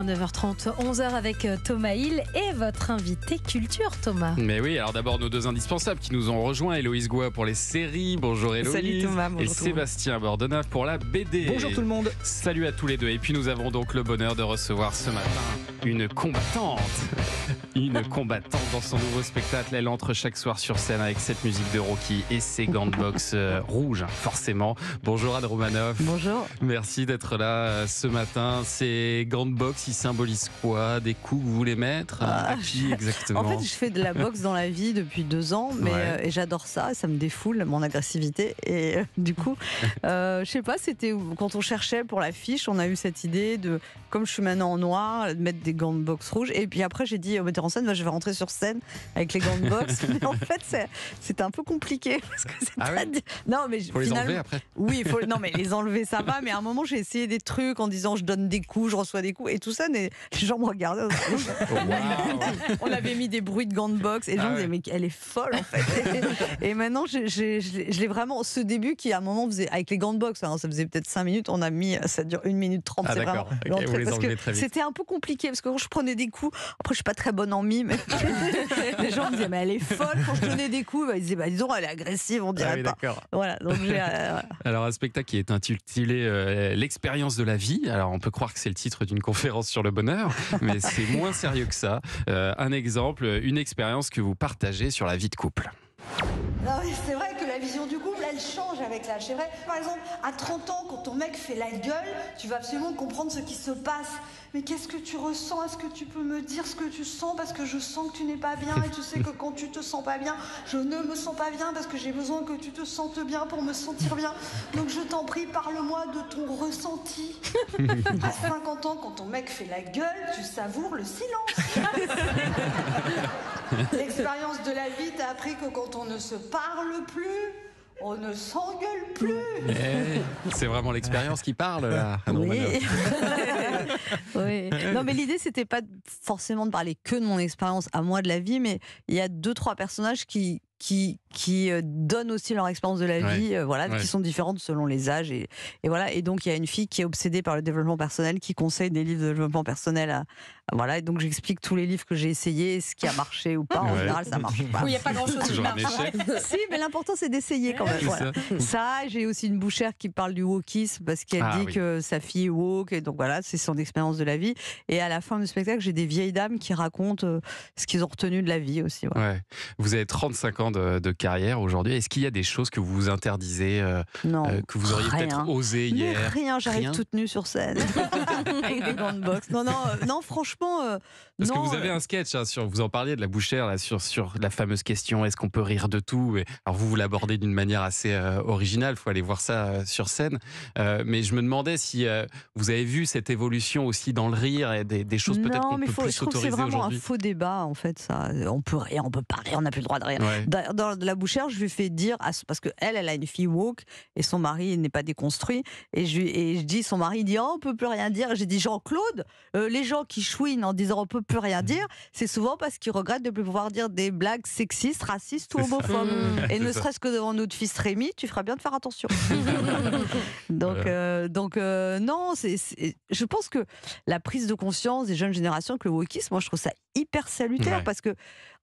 9h30, 11h avec Thomas Hill et votre invité culture, Thomas. Mais oui, alors d'abord nos deux indispensables qui nous ont rejoints, Héloïse Goua pour les séries. Bonjour Héloïse. Salut Thomas, bonjour. Et Sébastien Bordenave pour la BD. Bonjour tout le monde. Salut à tous les deux. Et puis nous avons donc le bonheur de recevoir ce matin une combattante. Une combattante dans son nouveau spectacle. Elle entre chaque soir sur scène avec cette musique de Rocky et ses gants de boxe rouges, forcément. Bonjour Anne Romanoff. Bonjour. Merci d'être là ce matin. Ces gants de boxe, ils symbolisent quoi? Des coups que vous voulez mettre? À qui exactement? En fait, je fais de la boxe dans la vie depuis 2 ans, mais et j'adore ça. Ça me défoule mon agressivité. Et du coup, je sais pas, c'était quand on cherchait pour l'affiche, on a eu cette idée de, comme je suis maintenant en noir, de mettre des gants de boxe rouges. Et puis après, j'ai dit au metteur en scène, je vais rentrer sur scène avec les gants de boxe. Mais en fait, c'était un peu compliqué parce que c'est non, mais faut les enlever après. Oui, non, mais les enlever ça va. Mais à un moment, j'ai essayé des trucs en disant je donne des coups, je reçois des coups et tout ça. Mais les gens me regardaient. On avait mis des bruits de gants de boxe et les gens disaient mais elle est folle en fait. Et maintenant, je l'ai vraiment. Ce début qui à un moment faisait avec les gants de boxe, ça faisait peut-être 5 minutes. On a mis, ça dure 1 minute 30. C'est vraiment l'entrée parce que c'était un peu compliqué parce que quand je prenais des coups, après je suis pas très bonne en mime. Les gens me disaient mais elle est folle quand je donnais des coups. Ils disaient disons elle est agressive, on dirait pas. Voilà. Donc alors un spectacle qui est intitulé l'expérience de la vie. Alors on peut croire que c'est le titre d'une conférence sur le bonheur, mais c'est moins sérieux que ça. Un exemple, une expérience que vous partagez sur la vie de couple. C'est vrai que la vision du couple, elle change avec l'âge. C'est vrai, par exemple, à 30 ans, quand ton mec fait la gueule, tu vas absolument comprendre ce qui se passe. Mais qu'est-ce que tu ressens? Est-ce que tu peux me dire ce que tu sens? Parce que je sens que tu n'es pas bien et tu sais que quand tu te sens pas bien, je ne me sens pas bien parce que j'ai besoin que tu te sentes bien pour me sentir bien. Donc je t'en prie, parle-moi de ton ressenti. À 50 ans, quand ton mec fait la gueule, tu savoures le silence. L'expérience de la vie t'a appris que quand on ne se parle plus, on ne s'engueule plus. C'est vraiment l'expérience qui parle là. Oui. Oui. Non mais l'idée c'était pas forcément de parler que de mon expérience à moi de la vie, mais il y a 2-3 personnages qui donnent aussi leur expérience de la vie, qui sont différentes selon les âges et voilà. Et donc il y a une fille qui est obsédée par le développement personnel, qui conseille des livres de développement personnel et donc j'explique tous les livres que j'ai essayés, ce qui a marché ou pas. En général ça marche pas. Oui, il n'y a pas grand chose qui marche. Si, mais l'important c'est d'essayer quand même. Voilà. Ça, j'ai aussi une bouchère qui parle du wokisme parce qu'elle dit que sa fille est woke, et donc voilà, c'est son expérience de la vie. Et à la fin du spectacle, j'ai des vieilles dames qui racontent ce qu'ils ont retenu de la vie aussi. Voilà. Ouais. Vous avez 35 ans de carrière aujourd'hui. Est-ce qu'il y a des choses que vous vous interdisez, que vous auriez peut-être osé hier? Mais rien, j'arrive toute nue sur scène avec des gants de boxe. Non, franchement. Parce que vous avez un sketch, vous en parliez de la bouchère là, sur la fameuse question est-ce qu'on peut rire de tout? Alors vous l'abordez d'une manière assez originale, il faut aller voir ça sur scène. Mais je me demandais si vous avez vu cette évolution aussi dans le rire et des choses peut-être qu'on peut plus s'autoriser aujourd'hui. Je trouve que c'est vraiment un faux débat en fait. Ça. On peut rire, on peut pas rire, on n'a plus le droit de rire. Dans la bouchère, je lui fais dire, parce qu'elle a une fille woke et son mari n'est pas déconstruit. Et je dis, son mari dit on peut plus rien dire. J'ai dit Jean-Claude, les gens qui chouinent en disant on peut plus rien dire, c'est souvent parce qu'ils regrettent de ne plus pouvoir dire des blagues sexistes, racistes ou homophobes. Et ne serait-ce que devant notre fils Rémi, tu feras bien de faire attention. Donc non, je pense que la prise de conscience des jeunes générations, que le wokisme, moi je trouve ça hyper salutaire parce que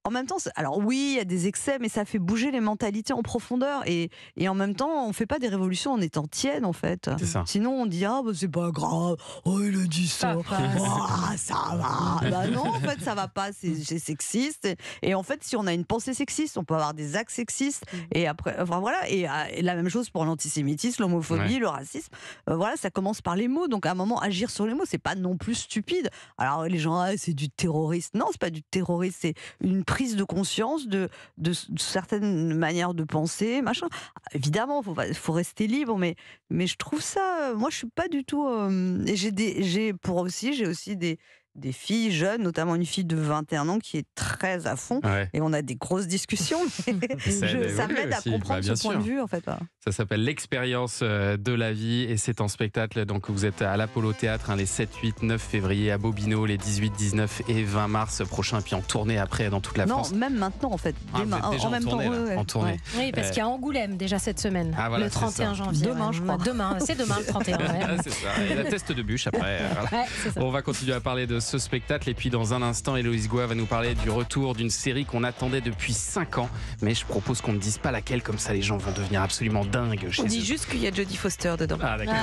en même temps, alors oui, il y a des excès, mais ça fait bouger les mentalités en profondeur. Et en même temps, on ne fait pas des révolutions en étant tiède, en fait. Sinon, on dit c'est pas grave, il a dit ça, ça va. Non, en fait, ça va pas, c'est sexiste. Et en fait, si on a une pensée sexiste, on peut avoir des actes sexistes. Et après, voilà. Et la même chose pour l'antisémitisme, l'homophobie, le racisme. Voilà, ça commence par les mots. Donc, à un moment, agir sur les mots, c'est pas non plus stupide. Alors, les gens, c'est du terroriste. Non, c'est pas du terroriste, c'est une prise de conscience de certaines manières de penser, machin. Évidemment, faut rester libre, mais je trouve ça. Moi, je suis pas du tout. Et j'ai aussi des des filles jeunes, notamment une fille de 21 ans qui est très à fond. Ouais. Et on a des grosses discussions. Ça m'aide à comprendre ce point de vue, en fait. Ça s'appelle L'expérience de la vie et c'est en spectacle. Donc vous êtes à l'Apollo Théâtre les 7, 8, 9 février, à Bobino les 18, 19 et 20 mars prochains, puis en tournée après dans toute la France. Non, même maintenant en fait. Vous êtes déjà en même tournée, temps. En tournée. Oui, parce qu'il y a Angoulême déjà cette semaine, voilà, le 31 janvier. Demain, je crois. C'est demain le 31. C'est ça. Et la teste de bûche après. Voilà. C'est ça. On va continuer à parler de ce spectacle et puis dans un instant, Héloïse Goua va nous parler du retour d'une série qu'on attendait depuis 5 ans. Mais je propose qu'on ne dise pas laquelle, comme ça les gens vont devenir absolument dingues chez On eux. dit juste qu'il y a Jodie Foster dedans. Ah d'accord.